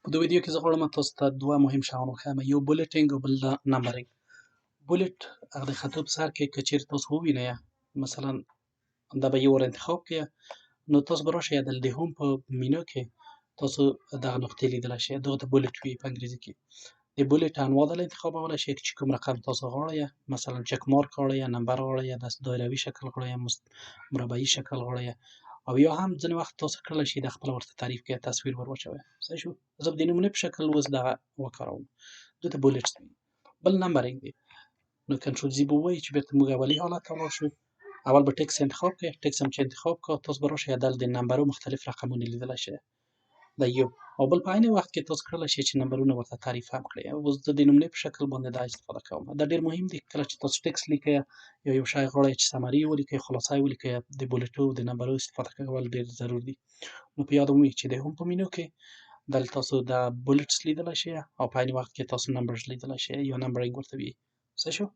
په دې ویډیو کې زه غواړم تاسو ته دوه مهم شیان وښیم، یو بولټینګ او بل نمبرینګ. بولټ هغه د خطو په سر کې که چیرې تاسو ووینئ مثلا دا به یو ور انتخاب کړئ نو تاسو به راشئ د هوم په مینو کې تاسو دغه نقطې لیدلی شئ، دغه ته بولټ وایي په انګریزي کې. د بولټ انواع دله انتخابولی شئ چې کوم رقم تاسو غواړئ، مثلا چک مارک غواړئ یا نمبر غواړئ یا داسې دایروي شکل غواړئ یا مربعي شکل غواړئ، او یا هم ځینې وخت تاسو کړلی شئ د خپله ورته تعریف کې تصویر ور واچوئ. صحیح شو؟ زه به د نمونې په شکل اوس دغه وکاروم. دې ته بولټ وایي. بل نمبرینګ دی. نو کنټرول زی به ووایي چې بېرته موږ اولي حالت ته ولاړ شو. اول به ټکس انتخاب کړئ، ټکس هم چې انتخاب کړه تاسو به راشئ دلته د نمبرو مختلف رقمونه لیدلی شئ. دا یو. او بل په عین وخت کې تاسو کړلی شئ چې نمبرونه ورته تعریف هم کړئ. اوس زه د نمونې په شکل باندې دا استفاده کوم. دا ډېر مهم دی کله چې تاسو ټکس لیکئ یا یو شی غواړئ چې سمري یې ولیکئ، خلاصه یې ولیکئ، د بولټو د نمبرو استفاده کول ډېر ضرور دي. نو په یاد مو وي چې د هوم په مینو کې دلته تاسو د بولټس لیدلی شئ او په عین وخت کې تاسو نمبرز لیدلی شئ یا نمبرینګ ورته وایي. صحیح شو؟